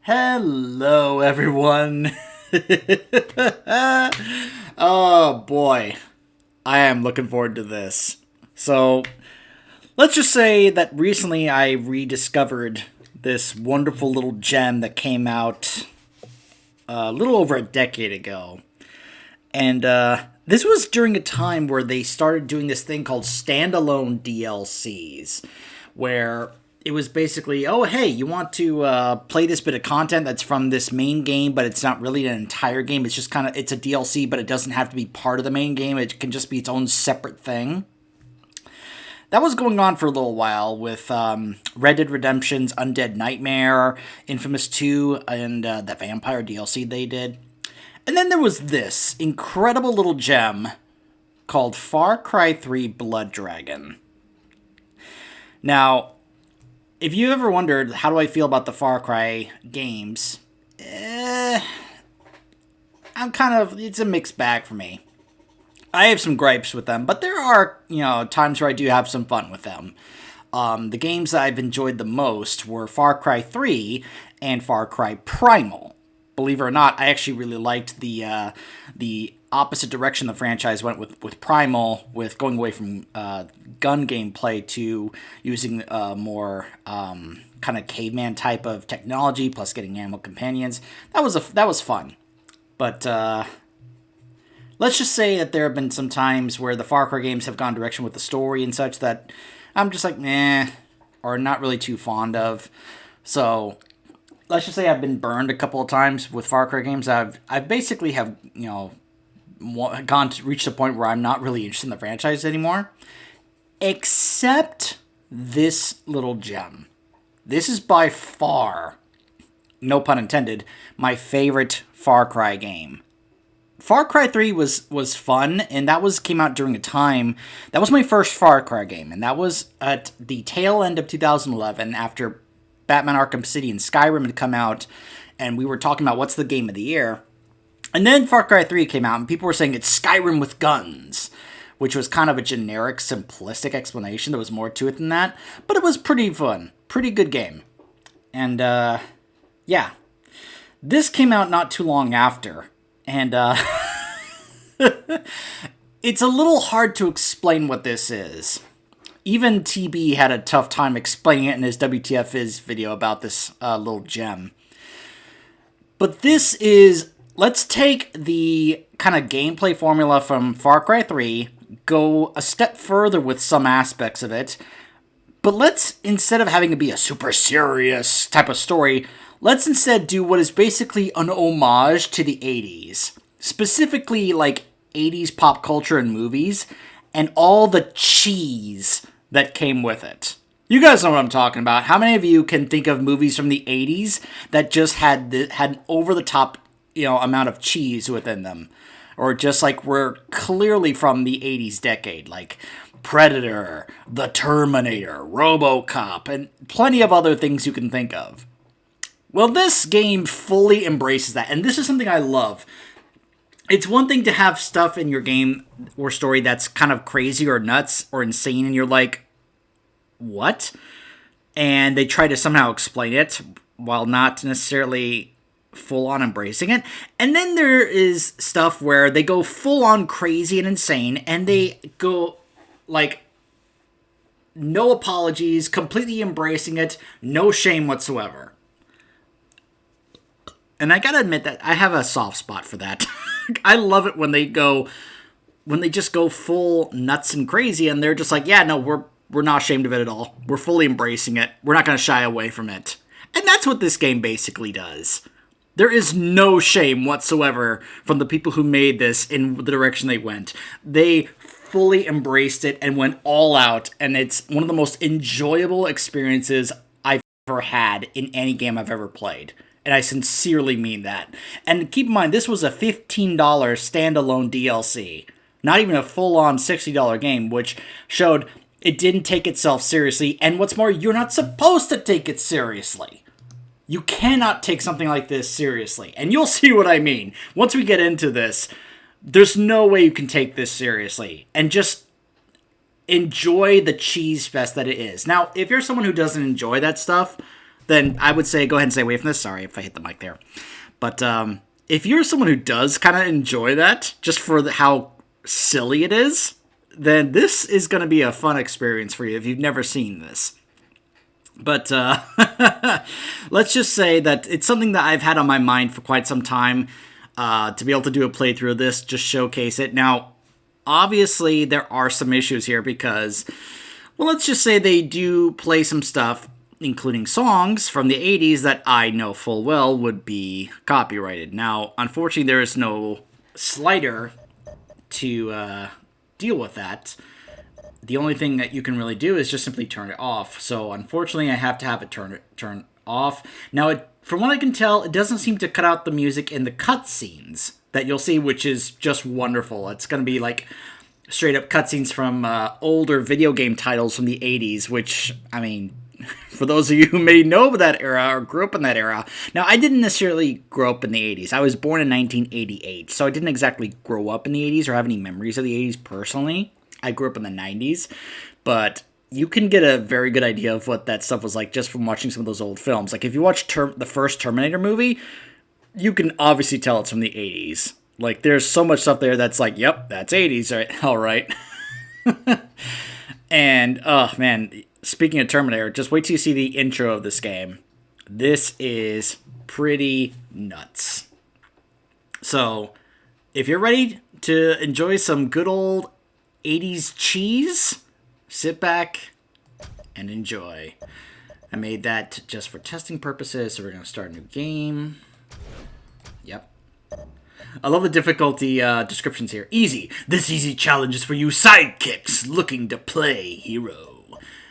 Hello, everyone. Oh boy, I am looking forward to this. So, let's just say that recently I rediscovered this wonderful little gem that came out a little over a decade ago. And this was during a time where they started doing this thing called standalone DLCs, where it was basically, oh, hey, you want to play this bit of content that's from this main game, but it's not really an entire game. It's just kind of, it's a DLC, but it doesn't have to be part of the main game. It can just be its own separate thing. That was going on for a little while with Red Dead Redemption's Undead Nightmare, Infamous 2, and the Vampire DLC they did. And then there was this incredible little gem called Far Cry 3 Blood Dragon. Now, if you ever wondered how do I feel about the Far Cry games, it's a mixed bag for me. I have some gripes with them, but there are, times where I do have some fun with them. The games I've enjoyed the most were Far Cry 3 and Far Cry Primal. Believe it or not, I actually really liked the opposite direction the franchise went with Primal, with going away from gun gameplay to using more kind of caveman type of technology, plus getting animal companions. That was fun, but let's just say that there have been some times where the Far Cry games have gone direction with the story and such that I'm just like, meh, or not really too fond of. So let's just say I've been burned a couple of times with Far Cry games. I've basically have reached a point where I'm not really interested in the franchise anymore, except this little gem. This is by far, no pun intended, my favorite Far Cry game. Far Cry 3 was fun, and came out during a time, that was my first Far Cry game, and that was at the tail end of 2011 after Batman Arkham City and Skyrim had come out, and we were talking about what's the game of the year. And then Far Cry 3 came out, and people were saying it's Skyrim with guns, which was kind of a generic, simplistic explanation. There was more to it than that, but it was pretty fun. Pretty good game. And, yeah. This came out not too long after, and, it's a little hard to explain what this is. Even TB had a tough time explaining it in his WTF is video about this little gem. But this is, let's take the kind of gameplay formula from Far Cry 3, go a step further with some aspects of it, but let's, instead of having it be a super serious type of story, let's instead do what is basically an homage to the 80s. Specifically, like, 80s pop culture and movies, and all the cheese that came with it. You guys know what I'm talking about. How many of you can think of movies from the 80s that just had an over-the-top, amount of cheese within them? Or just like were clearly from the 80s decade, like Predator, The Terminator, RoboCop, and plenty of other things you can think of. Well, this game fully embraces that, and this is something I love. It's one thing to have stuff in your game or story that's kind of crazy or nuts or insane, and you're like, what? And they try to somehow explain it while not necessarily full-on embracing it. And then there is stuff where they go full-on crazy and insane, and they go, like, no apologies, completely embracing it, no shame whatsoever. And I gotta admit that I have a soft spot for that. I love it when they just go full nuts and crazy, and they're just like, yeah, no, we're not ashamed of it at all. We're fully embracing it. We're not going to shy away from it. And that's what this game basically does. There is no shame whatsoever from the people who made this in the direction they went. They fully embraced it and went all out, and it's one of the most enjoyable experiences I've ever had in any game I've ever played. And I sincerely mean that. And keep in mind, this was a $15 standalone DLC. Not even a full-on $60 game, which showed it didn't take itself seriously. And what's more, you're not supposed to take it seriously. You cannot take something like this seriously. And you'll see what I mean. Once we get into this, there's no way you can take this seriously. And just enjoy the cheese fest that it is. Now, if you're someone who doesn't enjoy that stuff, then I would say go ahead and stay away from this. Sorry if I hit the mic there. But if you're someone who does kind of enjoy that, just for how silly it is, then this is going to be a fun experience for you if you've never seen this. But let's just say that it's something that I've had on my mind for quite some time, to be able to do a playthrough of this, just showcase it. Now, obviously, there are some issues here because, well, let's just say they do play some stuff, including songs from the 80s that I know full well would be copyrighted. Now, unfortunately, there is no slider to deal with that. The only thing that you can really do is just simply turn it off. So, unfortunately, I have to have it turn off. Now, from what I can tell, it doesn't seem to cut out the music in the cutscenes that you'll see, which is just wonderful. It's going to be like straight up cutscenes from older video game titles from the 80s, which, I mean, for those of you who may know that era or grew up in that era. Now, I didn't necessarily grow up in the 80s. I was born in 1988, so I didn't exactly grow up in the 80s or have any memories of the 80s personally. I grew up in the 90s, but you can get a very good idea of what that stuff was like just from watching some of those old films. Like, if you watch the first Terminator movie, you can obviously tell it's from the 80s. Like, there's so much stuff there that's like, yep, that's 80s, right? All right. And, oh, man, speaking of Terminator, just wait till you see the intro of this game. This is pretty nuts. So, if you're ready to enjoy some good old 80s cheese, sit back and enjoy. I made that just for testing purposes, so we're going to start a new game. Yep. I love the difficulty descriptions here. Easy. This easy challenge is for you sidekicks looking to play hero.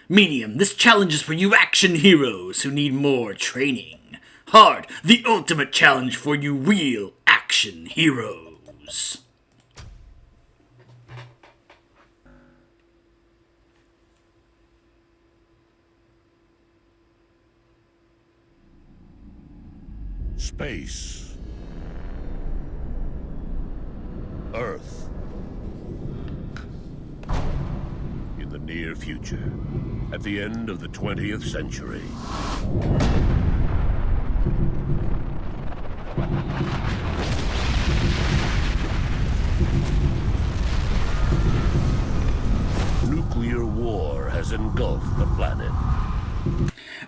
Medium. This challenge is for you action heroes who need more training. Hard. The ultimate challenge for you real action heroes. Space. Earth. In the near future, at the end of the 20th century. Nuclear war has engulfed the planet.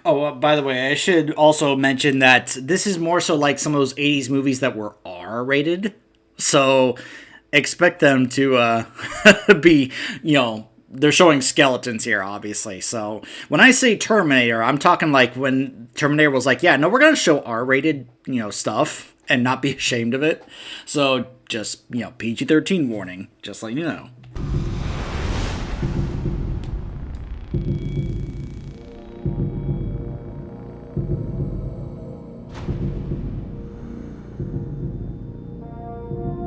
Oh, by the way, I should also mention that this is more so like some of those 80s movies that were R-rated. So, expect them to be, they're showing skeletons here, obviously. So, when I say Terminator, I'm talking like when Terminator was like, yeah, no, we're going to show R-rated, stuff and not be ashamed of it. So, just, PG-13 warning, just like you know.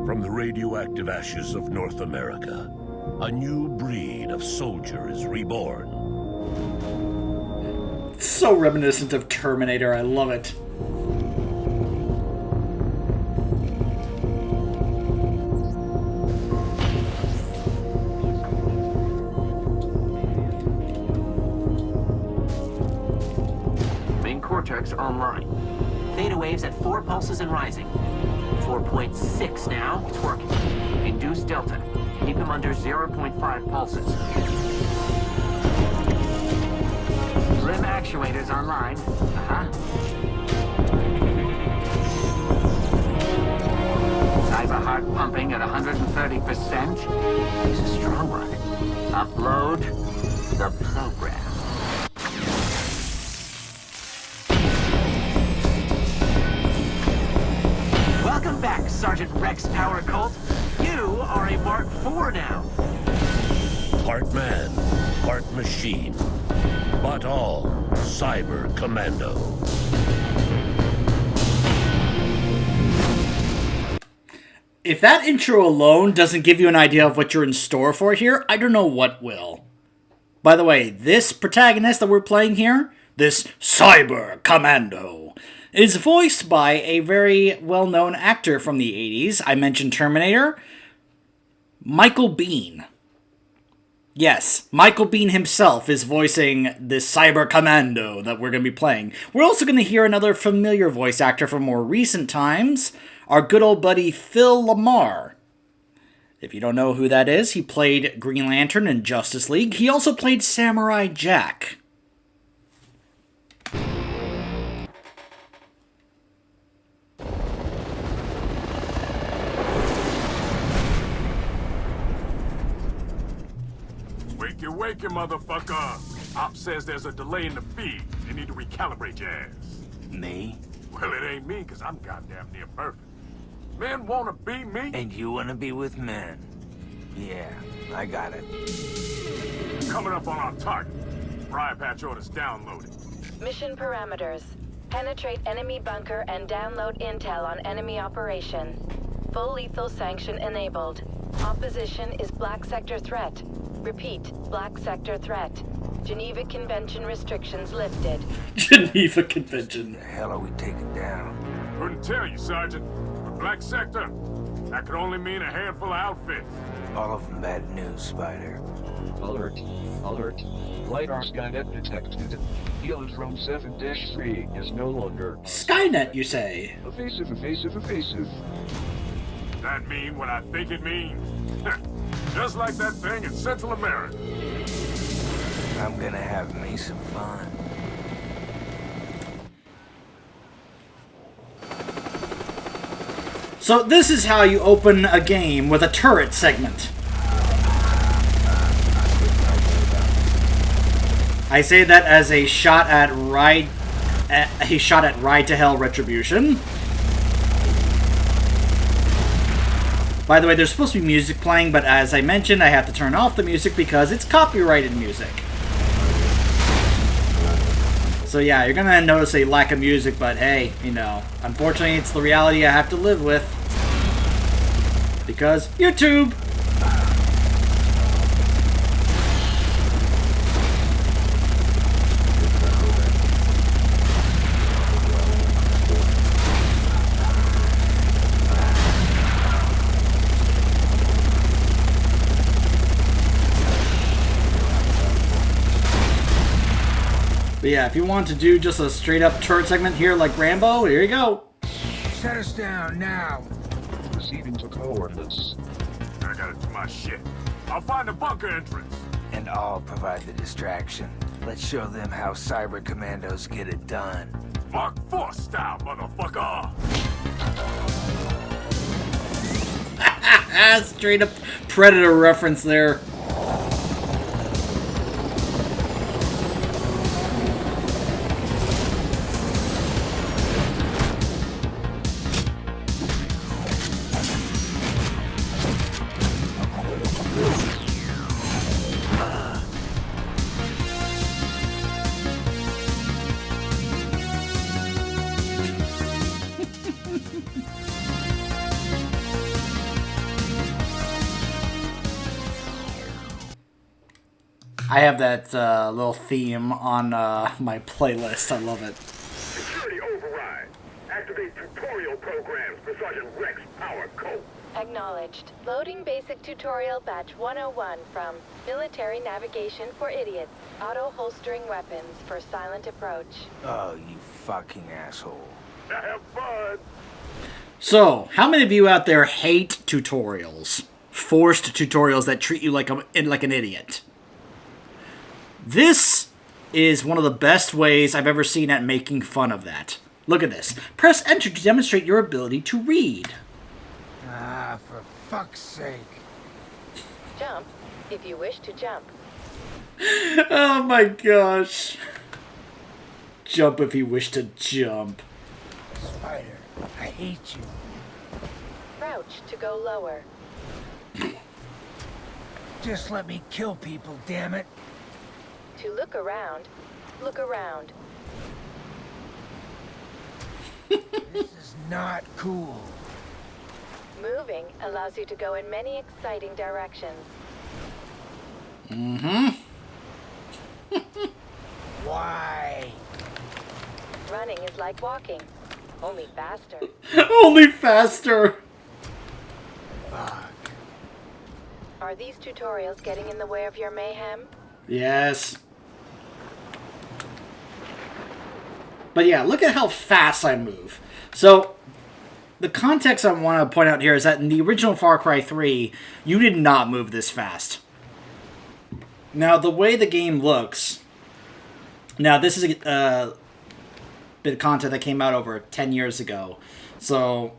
From the radioactive ashes of North America, a new breed of soldier is reborn. It's so reminiscent of Terminator, I love it. Main cortex online. Theta waves at 4 pulses and rising. 4.6 now. It's working. Induce delta. Keep him under 0.5 pulses. Limb actuators online. Cyber heart pumping at 130%. He's a strong one. Upload the program. Welcome back, Sergeant Rex Power Colt. You are a Mark IV now. Part man, part machine, but all cyber commando. If that intro alone doesn't give you an idea of what you're in store for here, I don't know what will. By the way, this protagonist that we're playing here, this cyber commando, is voiced by a very well-known actor from the 80s. I mentioned Terminator, Michael Biehn. Yes, Michael Biehn himself is voicing this cyber commando that we're going to be playing. We're also going to hear another familiar voice actor from more recent times, our good old buddy Phil Lamar. If you don't know who that is, he played Green Lantern in Justice League. He also played Samurai Jack. Wake you, motherfucker! Op says there's a delay in the feed. You need to recalibrate your ass. Me? Well, it ain't me, because I'm goddamn near perfect. Men wanna be me? And you wanna be with men? Yeah, I got it. Coming up on our target. Briar Patch orders downloaded. Mission parameters. Penetrate enemy bunker and download intel on enemy operation. Full lethal sanction enabled. Opposition is Black Sector threat. Repeat, Black Sector threat. Geneva Convention restrictions lifted. Geneva Convention. The hell are we taking down? Couldn't tell you, Sergeant. But Black Sector, that could only mean a handful of outfits. All of them bad news, Spider. Alert. Alert. LiDAR Skynet detected. Heliotrome 7-3 is no longer... Skynet, you say? Evasive, evasive, evasive. That mean what I think it means? Just like that thing in Central America. I'm gonna have me some fun. So this is how you open a game with a turret segment. I say that as a shot at Ride to Hell Retribution. By the way, there's supposed to be music playing, but as I mentioned, I have to turn off the music because it's copyrighted music. So yeah, you're gonna notice a lack of music, but hey, you know, unfortunately it's the reality I have to live with. Because YouTube! But yeah, if you want to do just a straight up turret segment here like Rambo, here you go. Shut us down now. Proceeding to coordinates. I gotta do my shit. I'll find the bunker entrance. And I'll provide the distraction. Let's show them how cyber commandos get it done. Mark 4 style, motherfucker. Straight up Predator reference there. I have that little theme on my playlist. I love it. Security override. Activate tutorial programs for Sergeant Rex Power Code. Acknowledged. Loading basic tutorial batch 101 from Military Navigation for Idiots. Auto-holstering weapons for silent approach. Oh, you fucking asshole. Have fun. So, how many of you out there hate tutorials? Forced tutorials that treat you like an idiot. This is one of the best ways I've ever seen at making fun of that. Look at this. Press enter to demonstrate your ability to read. Ah, for fuck's sake. Jump if you wish to jump. Oh my gosh. Jump if you wish to jump. Spider, I hate you. Crouch to go lower. Just let me kill people, damn it. To look around, look around. This is not cool. Moving allows you to go in many exciting directions. Why? Running is like walking, only faster. Only faster. Fuck. Are these tutorials getting in the way of your mayhem? Yes. But yeah, look at how fast I move. So, the context I want to point out here is that in the original Far Cry 3, you did not move this fast. Now, the way the game looks... Now, this is a bit of content that came out over 10 years ago. So,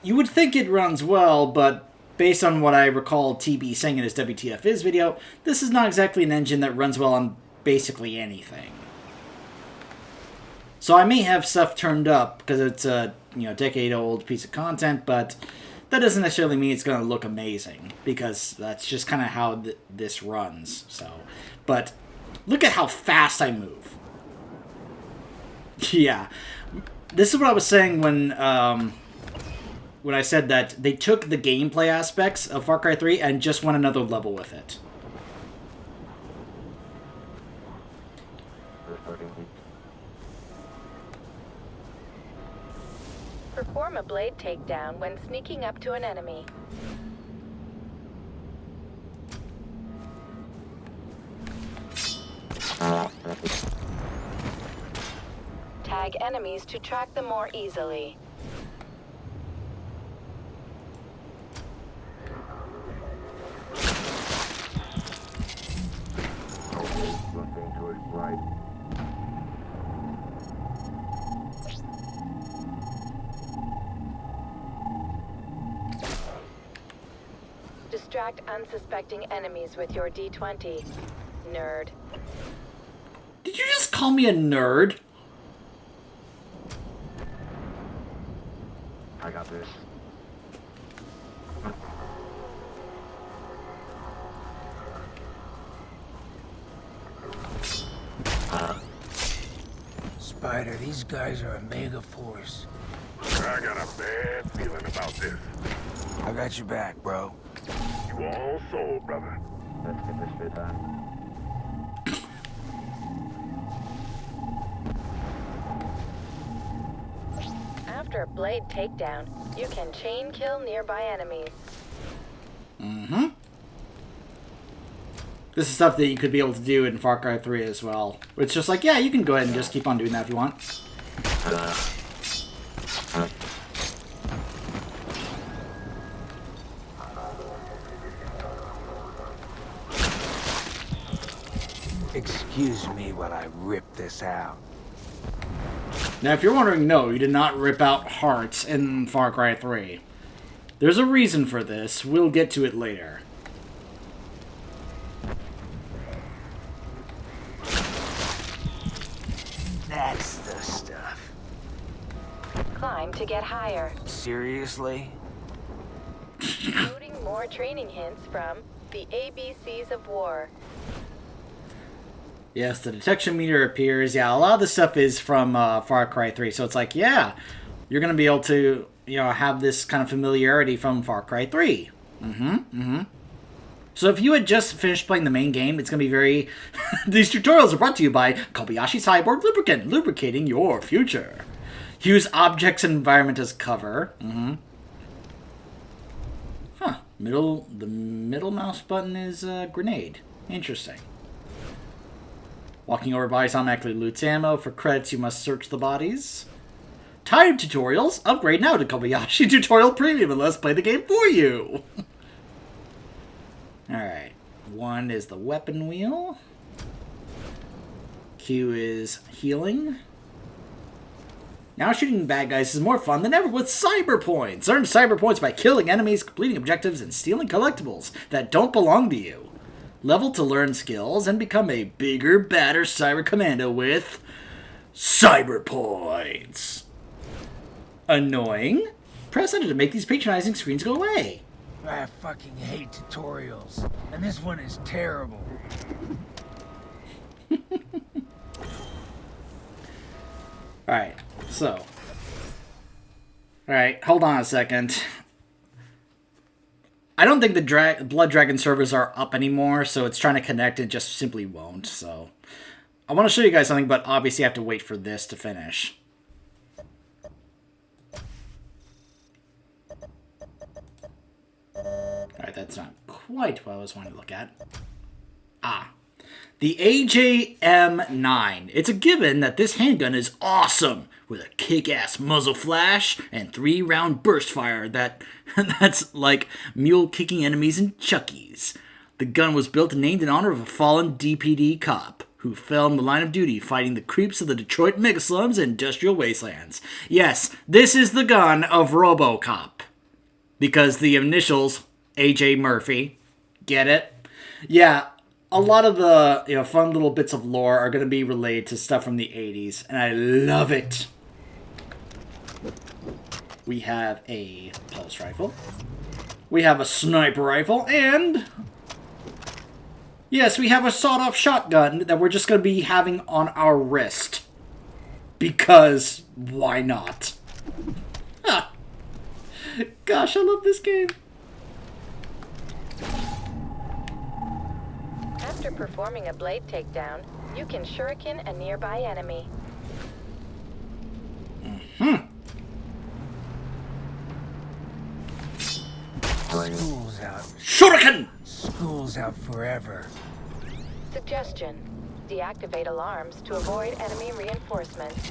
you would think it runs well, but based on what I recall TB saying in his WTF is video, this is not exactly an engine that runs well on basically anything. So I may have stuff turned up because it's a decade-old piece of content, but that doesn't necessarily mean it's going to look amazing because that's just kind of how this runs. So, but look at how fast I move. Yeah, this is what I was saying when I said that they took the gameplay aspects of Far Cry 3 and just went another level with it. Perform a blade takedown when sneaking up to an enemy. Tag enemies to track them more easily. Distract unsuspecting enemies with your D20. Nerd. Did you just call me a nerd? I got this. Spider, these guys are a mega force. I got a bad feeling about this. I got your back, bro. You all sold, brother. Let's get this fit on. After a blade takedown, you can chain kill nearby enemies. Mm-hmm. This is stuff that you could be able to do in Far Cry 3 as well. It's just like, yeah, you can go ahead and just keep on doing that if you want. Excuse me while I rip this out. Now, if you're wondering, no, you did not rip out hearts in Far Cry 3. There's a reason for this. We'll get to it later. That's the stuff. Climb to get higher. Seriously? Including more training hints from the ABCs of War. Yes, the detection meter appears. Yeah, a lot of this stuff is from Far Cry 3. So it's like, yeah, you're going to be able to, have this kind of familiarity from Far Cry 3. So if you had just finished playing the main game, it's going to be very... These tutorials are brought to you by Kobayashi Cyborg Lubricant, lubricating your future. Use objects and environment as cover. Huh. The middle mouse button is grenade. Interesting. Walking over bodies automatically loots ammo. For credits, you must search the bodies. Tired tutorials? Upgrade now to Kobayashi Tutorial Premium and let's play the game for you. Alright. 1 is the weapon wheel. Q is healing. Now shooting bad guys is more fun than ever with cyber points. Earn cyber points by killing enemies, completing objectives, and stealing collectibles that don't belong to you. Level to learn skills and become a bigger, badder cyber commando with cyber points. Annoying? Press enter to make these patronizing screens go away. I fucking hate tutorials, and this one is terrible. Alright, so. Alright, hold on a second. I don't think the Blood Dragon servers are up anymore, so it's trying to connect and just simply won't, so. I want to show you guys something, but obviously I have to wait for this to finish. Alright, Alright, that's not quite what I was wanting to look at. The AJM-9. It's a given that this handgun is awesome, with a kick-ass muzzle flash and 3-round burst fire that's like mule kicking enemies in Chucky's. The gun was built and named in honor of a fallen DPD cop who fell in the line of duty fighting the creeps of the Detroit megaslums and industrial wastelands. Yes, this is the gun of RoboCop. Because the initials, AJ Murphy. Get it? Yeah, a lot of the fun little bits of lore are going to be related to stuff from the 80s, and I love it. We have a pulse rifle. We have a sniper rifle, and yes, we have a sawed-off shotgun that we're just going to be having on our wrist. Because why not? Gosh, I love this game. After performing a blade takedown, you can shuriken a nearby enemy. School's out. Shuriken! School's out forever. Suggestion: deactivate alarms to avoid enemy reinforcements.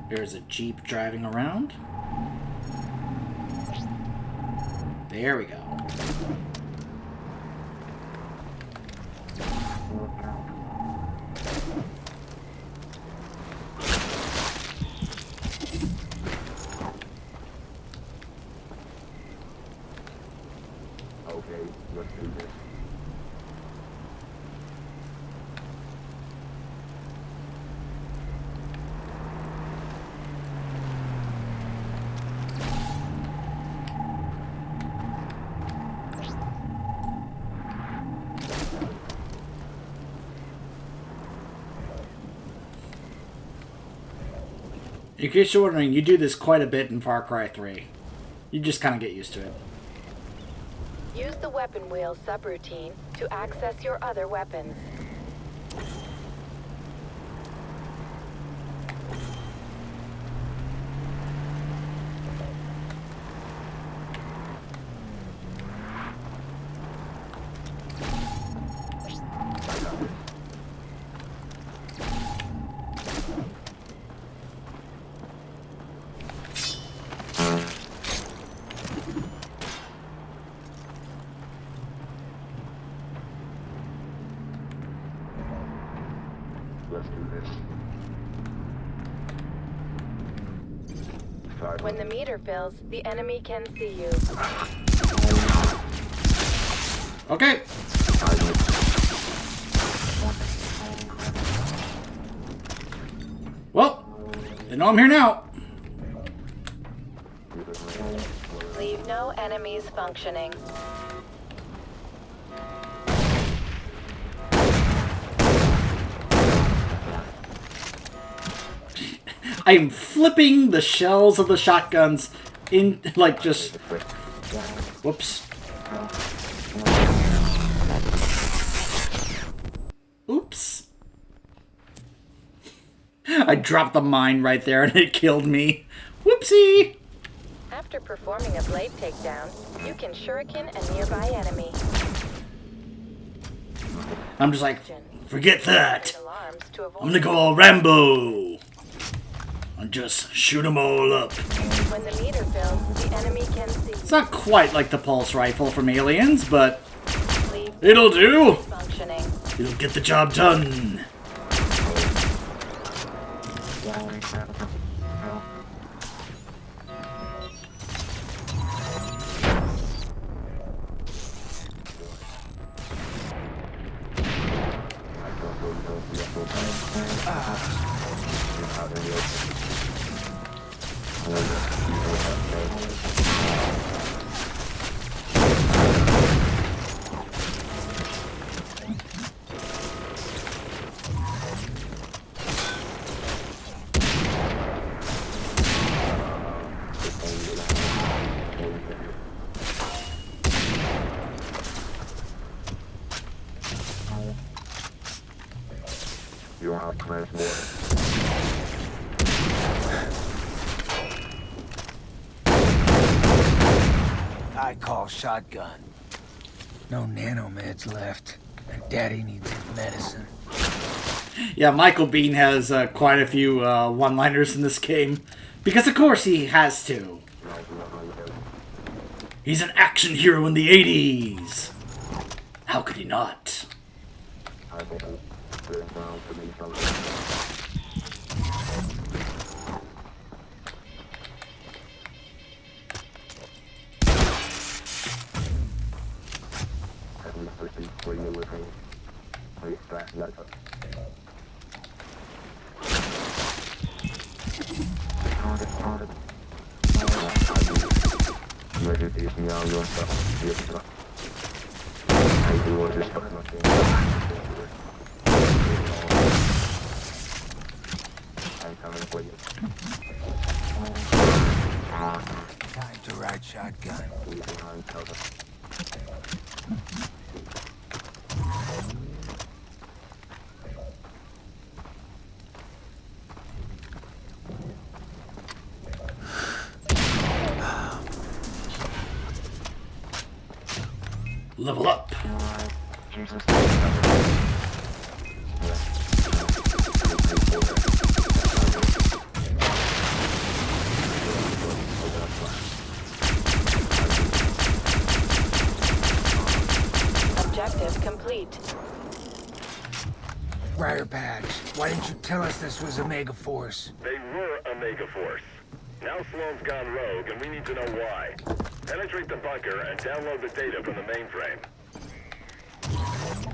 There's a Jeep driving around. There we go. Okay, let's do this. In case you're wondering, you do this quite a bit in Far Cry 3. You just kind of get used to it. Use the weapon wheel subroutine to access your other weapons. Let's do this. When the meter fills, the enemy can see you. Okay. Well, they know I'm here now. Leave no enemies functioning. I'm flipping the shells of the shotguns in, like, just... Whoops. Oops. I dropped the mine right there and it killed me. Whoopsie! After performing a blade takedown, you can shuriken a nearby enemy. I'm just like, forget that. Alarms to avoid I'm gonna go all Rambo. And just shoot them all up. When the meter fills, the enemy can see. It's not quite like the pulse rifle from Aliens, but Leave it'll do. functioning. It'll get the job done. I call shotgun. No nanomeds left. And Daddy needs his medicine. Yeah, Michael Biehn has quite a few one-liners in this game. Because of course he has to. He's an action hero in the 80s. How could he not? Time to ride shotgun. Level up. Objective complete. Briar Patch, why didn't you tell us this was Omega Force? They were Omega Force. Now Sloan's gone rogue, and we need to know why. Penetrate the bunker and download the data from the mainframe.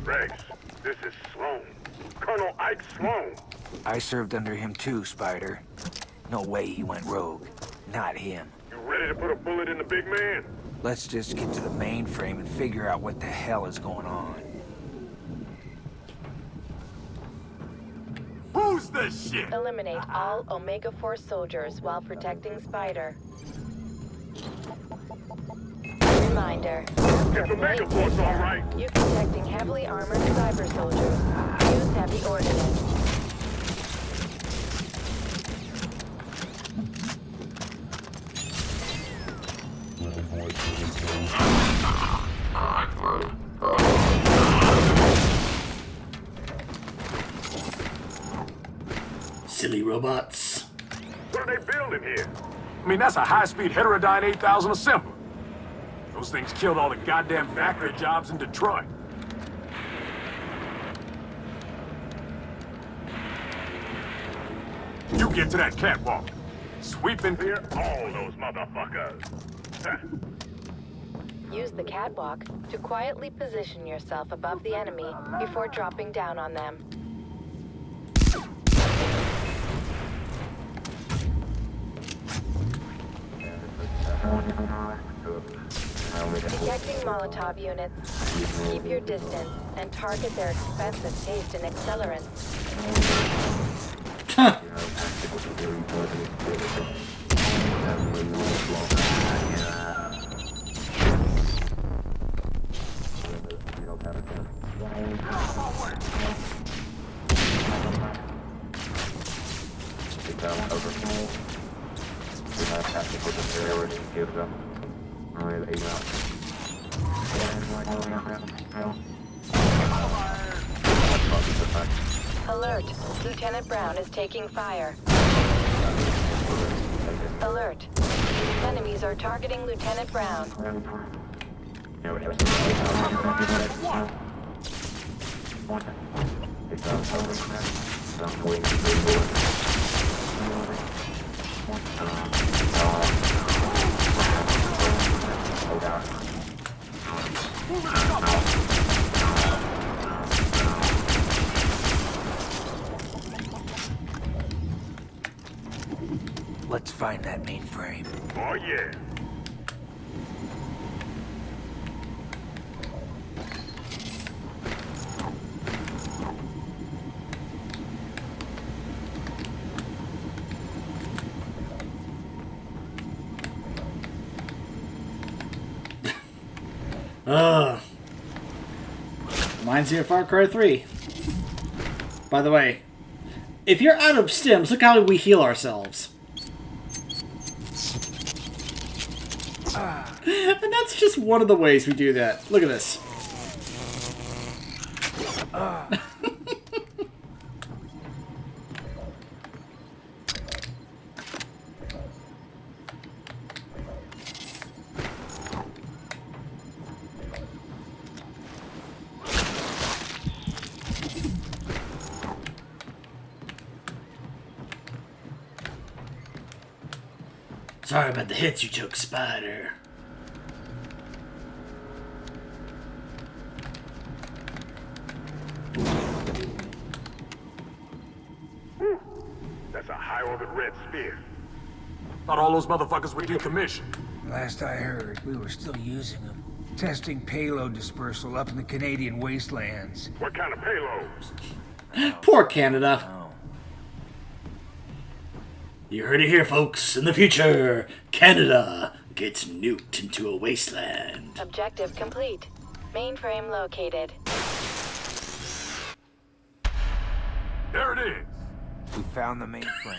Rex, this is Sloan. Colonel Ike Sloan. I served under him too, Spider. No way he went rogue. Not him. You ready to put a bullet in the big man? Let's just get to the mainframe and figure out what the hell is going on. Who's this shit? Eliminate all Omega Force soldiers while protecting Spider. Reminder. If Omega Force all right. You're protecting heavily armored cyber soldiers. Use heavy ordnance. Silly robots. What are they building here? I mean, that's a high-speed heterodyne 8000 assembler. Those things killed all the goddamn factory jobs in Detroit. You get to that catwalk. Sweep and clear all those motherfuckers. Use the catwalk to quietly position yourself above the enemy before dropping down on them. Detecting Molotov units. Keep your distance and target their expensive taste in accelerants. Alert! Lieutenant Brown is taking fire. Alert! Enemies are targeting Lieutenant Brown. Let's find that mainframe. Oh, yeah. Reminds me of Far Cry 3. By the way, if you're out of stims, look how we heal ourselves. And that's just one of the ways we do that. Look at this. Sorry about the hits you took, Spider. That's a high-orbit red spear. Thought all those motherfuckers were decommissioned. Last I heard, we were still using them. Testing payload dispersal up in the Canadian wastelands. What kind of payloads? Poor Canada. Oh. You heard it here, folks. In the future, Canada gets nuked into a wasteland. Objective complete. Mainframe located. There it is. We found the mainframe.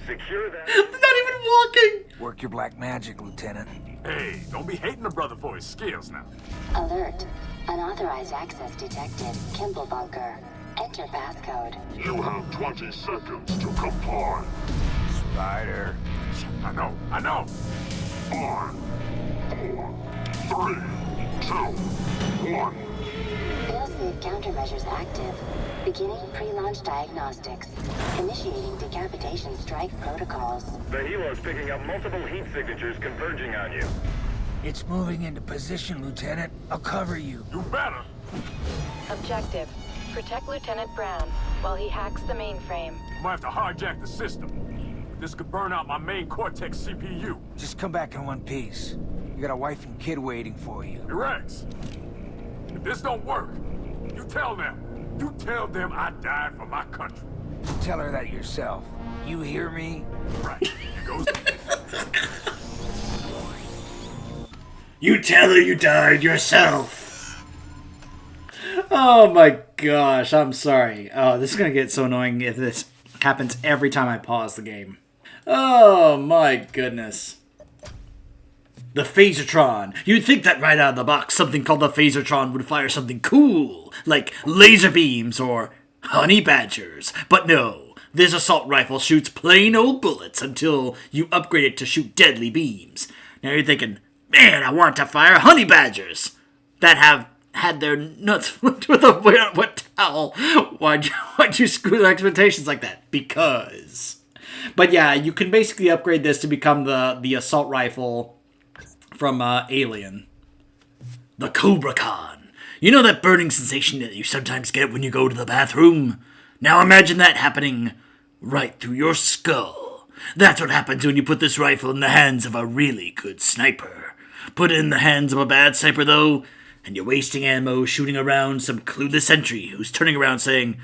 Secure that. They're not even walking! Work your black magic, Lieutenant. Hey, don't be hating a brother for his skills now. Alert. Unauthorized access detected. Kimball bunker. Enter passcode. You have 20 seconds to comply. Spider. I know. 5, 4, 3, 2, 1. Failsafe countermeasures active. Beginning pre-launch diagnostics. Initiating decapitation strike protocols. The helo's picking up multiple heat signatures converging on you. It's moving into position, Lieutenant. I'll cover you. You better. Objective. Protect Lieutenant Brown while he hacks the mainframe. I'm gonna have to hijack the system. This could burn out my main Cortex CPU. Just come back in one piece. You got a wife and kid waiting for you. Rex, if this don't work, you tell them. You tell them I died for my country. Tell her that yourself. You hear me? Right. Here goes. You tell her you died yourself. Oh my gosh, I'm sorry. Oh, this is gonna get so annoying if this happens every time I pause the game. Oh my goodness. The Phasertron. You'd think that right out of the box, something called the Phasertron would fire something cool, like laser beams or honey badgers. But no, this assault rifle shoots plain old bullets until you upgrade it to shoot deadly beams. Now you're thinking, man, I want to fire honey badgers that have had their nuts with a wet towel. Why'd you screw their expectations like that? Because. But yeah, you can basically upgrade this to become the assault rifle from Alien. The Cobra Con. You know that burning sensation that you sometimes get when you go to the bathroom? Now imagine that happening right through your skull. That's what happens when you put this rifle in the hands of a really good sniper. Put it in the hands of a bad sniper, though, and you're wasting ammo shooting around some clueless sentry who's turning around saying,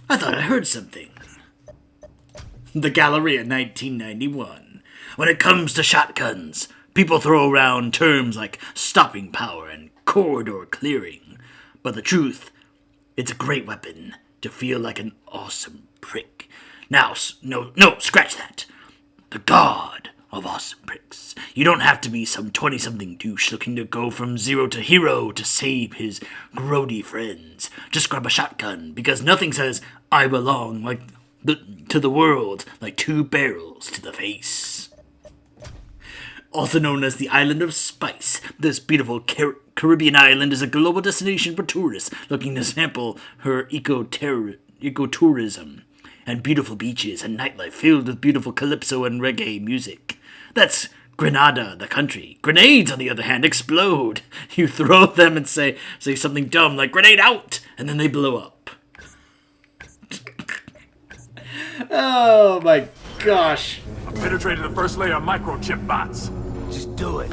I thought I heard something. The Galleria 1991. When it comes to shotguns, people throw around terms like stopping power and corridor clearing. But the truth, it's a great weapon to feel like an awesome prick. Now, no, scratch that. The god of awesome pricks. You don't have to be some 20-something douche looking to go from zero to hero to save his grody friends. Just grab a shotgun, because nothing says, I belong to the world like two barrels to the face. Also known as the Island of Spice, this beautiful Caribbean island is a global destination for tourists looking to sample her ecotourism and beautiful beaches and nightlife filled with beautiful calypso and reggae music. That's Grenada, the country. Grenades, on the other hand, explode. You throw them and say something dumb like, grenade out, and then they blow up. Oh my gosh. I penetrated the first layer of microchip bots. Just do it.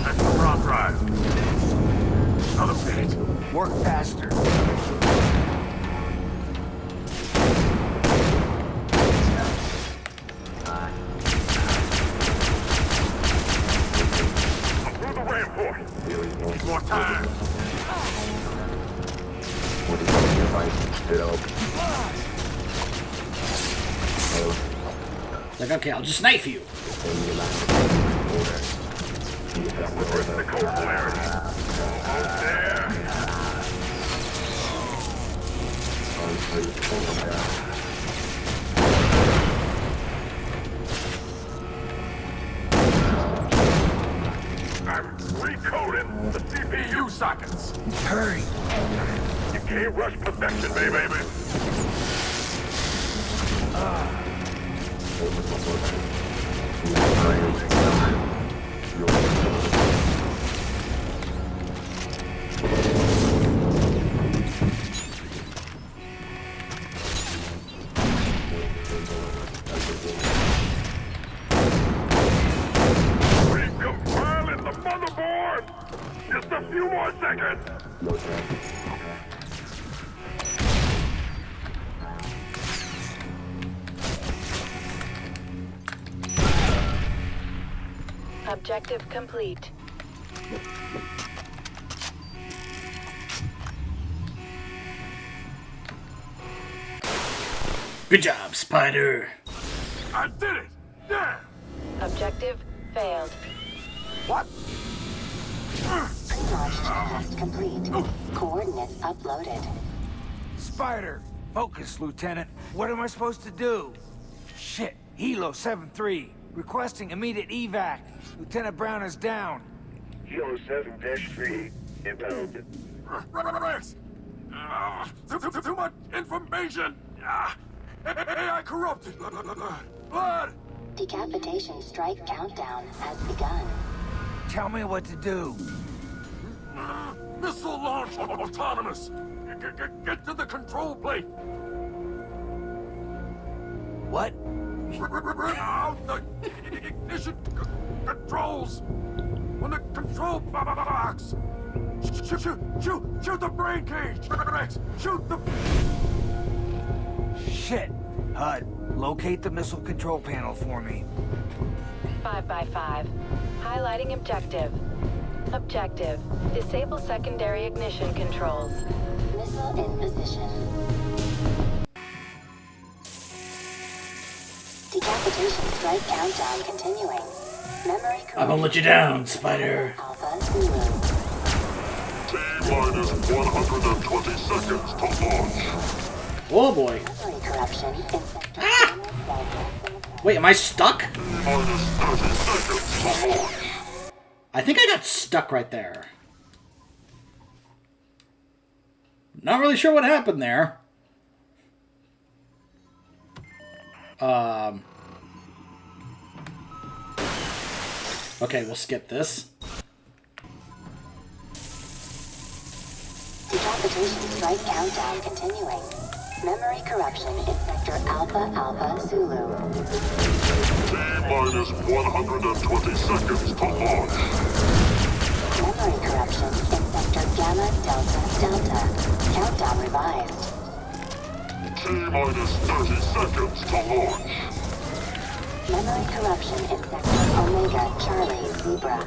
That's the prompt drive. Another minute. Work faster. Like, okay, I'll just knife you. Where's the coastal area? Almost there. I'm recoding the CPU sockets. Hurry! You can't rush perfection, baby. Recompiling the motherboard. Just a few more seconds. Objective complete. Good job, Spider. I did it! Yeah! Objective failed. What? Pre-launch checklist complete. Coordinates uploaded. Spider! Focus, Lieutenant. What am I supposed to do? Shit. Hilo 7-3. Requesting immediate evac. Lieutenant Brown is down. Kilo 7-3. Impound. Rex! Too much information! AI corrupted! Blood! Decapitation strike countdown has begun. Tell me what to do. Missile launch autonomous! Get to the control plate! What? Out the ignition controls! On the control box! Shoot the brain cage! Rex, shoot the... Shit. HUD, locate the missile control panel for me. 5x5. Highlighting objective. Objective. Disable secondary ignition controls. Missile in position. Decapitation strike countdown continuing. Memory corruption. I'm gonna let you down, Spider. Alpha Zulu. T-minus 120 seconds to launch. Oh boy. Memory corruption in sector Delta. Wait, am I stuck? Minus 30 seconds to launch. I think I got stuck right there. Not really sure what happened there. Okay, we'll skip this. Decapitation strike countdown continuing. Memory corruption in sector Alpha Zulu. T-minus 120 seconds to launch. Memory corruption in sector Gamma Delta. Countdown revised. T-minus 30 seconds to launch. Memory corruption in sector Omega Charlie Zebra.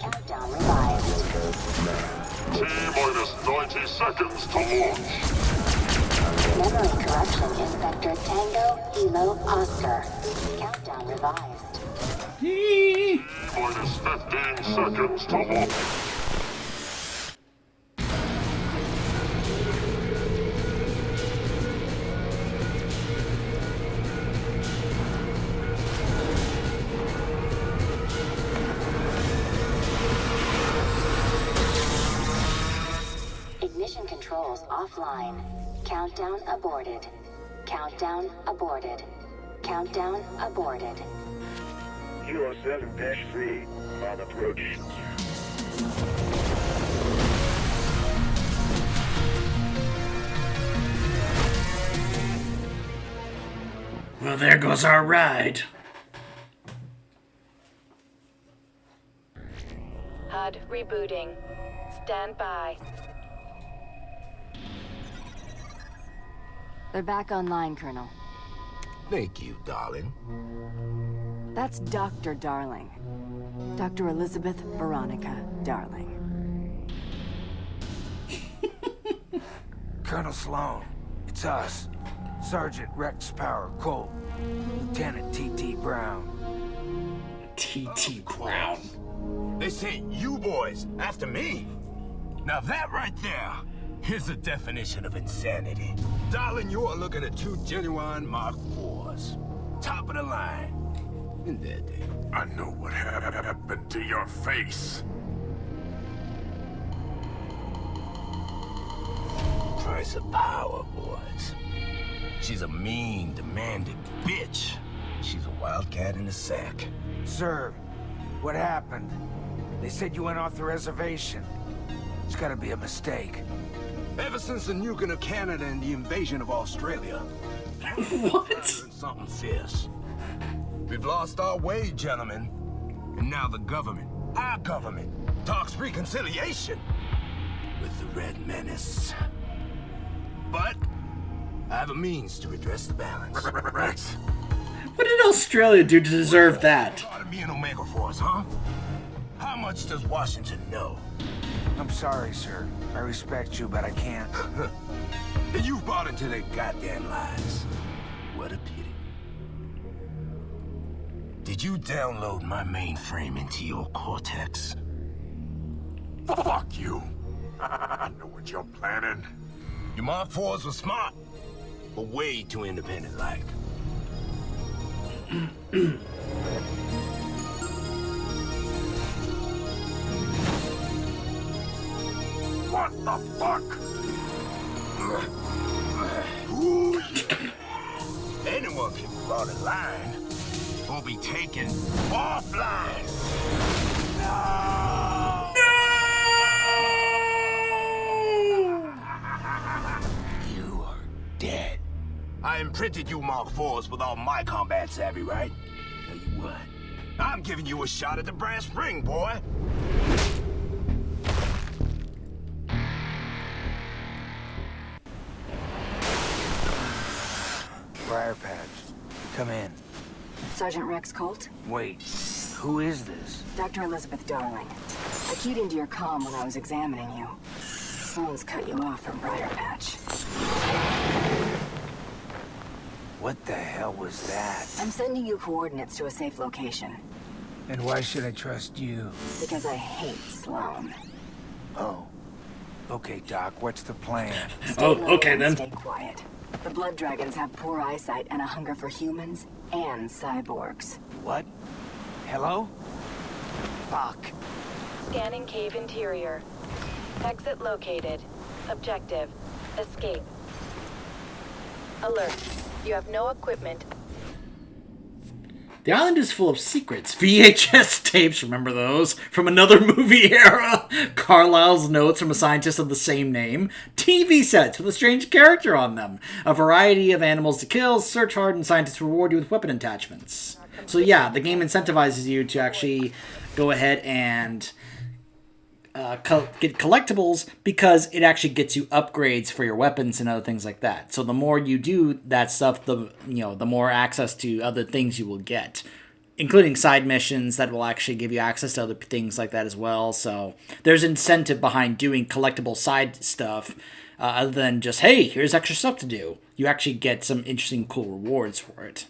Countdown revised. T-minus 90 seconds to launch. Memory corruption in sector Tango Kilo Oscar. Countdown revised. Minus 15 seconds to launch. Ignition controls offline. Countdown aborted. Countdown aborted. Countdown aborted. Kilo 7-3 on approach. Well, there goes our ride. HUD rebooting. Stand by. They're back online, Colonel. Thank you, darling. That's Dr. Darling. Dr. Elizabeth Veronica Darling. Colonel Sloan, It's us. Sergeant Rex Power Colt. Lieutenant T.T. Brown. T.T. Brown. They sent you boys after me? Now that right there is the definition of insanity. Darling, you are looking at two genuine Mark IVs. Top of the line. In their day. I know what happened to your face. Price of power, boys. She's a mean, demanding bitch. She's a wildcat in a sack. Sir, what happened? They said you went off the reservation. It's gotta be a mistake. Ever since the nuking of Canada and the invasion of Australia. What? Something fierce. We've lost our way, gentlemen. And now the government, our government, talks reconciliation with the Red Menace. But I have a means to redress the balance. Rex. What did Australia do to deserve that? Part of me and Omega Force, huh? How much does Washington know? I'm sorry, sir. I respect you, but I can't. And you've bought into their goddamn lies. What a pity. Did you download my mainframe into your cortex? Fuck you. I know what you're planning. Your Mark IVs were smart, but way too independent-like. What the fuck? Anyone can cross the line or be taken offline. No! You are dead. I imprinted you Mark IVs with all my combat savvy, right? Tell you what, I'm giving you a shot at the brass ring, boy. Briar Patch, come in. Sergeant Rex Colt? Wait, who is this? Dr. Elizabeth Darling. I keyed into your comm when I was examining you. Sloan's cut you off from Briar Patch. What the hell was that? I'm sending you coordinates to a safe location. And why should I trust you? Because I hate Sloan. Oh. Okay, Doc, what's the plan? Oh, okay then. Stay quiet. The Blood Dragons have poor eyesight and a hunger for humans and cyborgs. What? Hello? Fuck. Scanning cave interior. Exit located. Objective. Escape. Alert. You have no equipment. The island is full of secrets. VHS tapes, remember those? From another movie era. Carlisle's notes from a scientist of the same name. TV sets with a strange character on them. A variety of animals to kill. Search hard and scientists reward you with weapon attachments. So yeah, the game incentivizes you to actually go ahead and get collectibles because it actually gets you upgrades for your weapons and other things like that. So the more you do that stuff, the more access to other things you will get, including side missions that will actually give you access to other things like that as well. So there's incentive behind doing collectible side stuff other than just, hey, here's extra stuff to do. You actually get some interesting, cool rewards for it.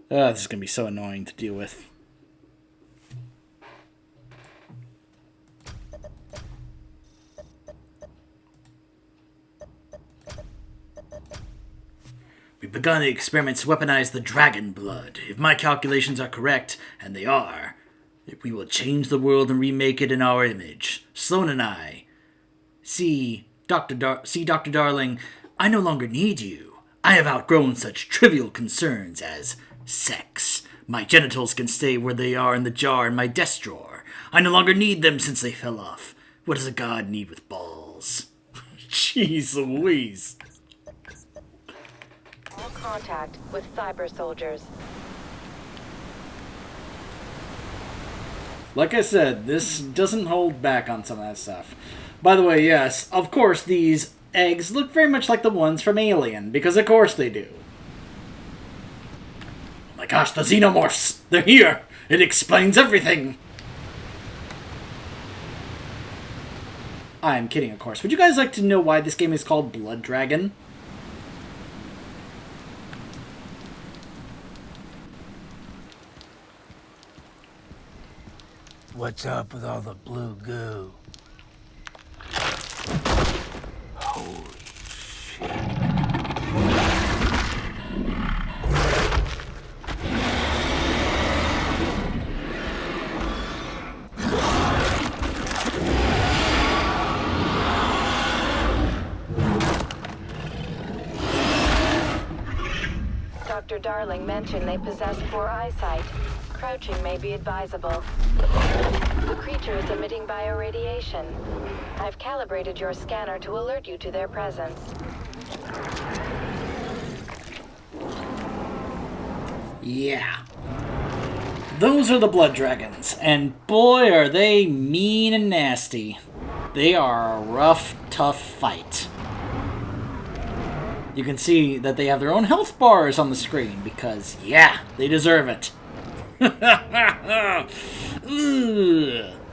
This is going to be so annoying to deal with. We've begun the experiments to weaponize the dragon blood. If my calculations are correct, and they are, we will change the world and remake it in our image. Sloan and I. See, Dr. Darling, I no longer need you. I have outgrown such trivial concerns as sex. My genitals can stay where they are in the jar in my desk drawer. I no longer need them since they fell off. What does a god need with balls? Jeez Louise. All contact with cyber soldiers. Like I said, this doesn't hold back on some of that stuff. By the way, yes, of course these eggs look very much like the ones from Alien, because of course they do. Oh my gosh, the xenomorphs! They're here! It explains everything! I'm kidding, of course. Would you guys like to know why this game is called Blood Dragon? What's up with all the blue goo? Holy shit. Dr. Darling mentioned they possess poor eyesight. Crouching may be advisable. The creature is emitting bioradiation. I've calibrated your scanner to alert you to their presence. Yeah. Those are the Blood Dragons, and boy are they mean and nasty. They are a rough, tough fight. You can see that they have their own health bars on the screen, because, yeah, they deserve it.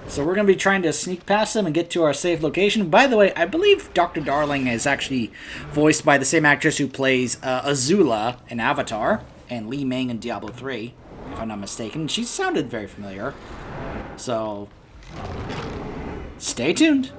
So we're going to be trying to sneak past them and get to our safe location. By the way, I believe Dr. Darling is actually voiced by the same actress who plays Azula in Avatar and Li Ming in Diablo 3, if I'm not mistaken. She sounded very familiar. So, stay tuned.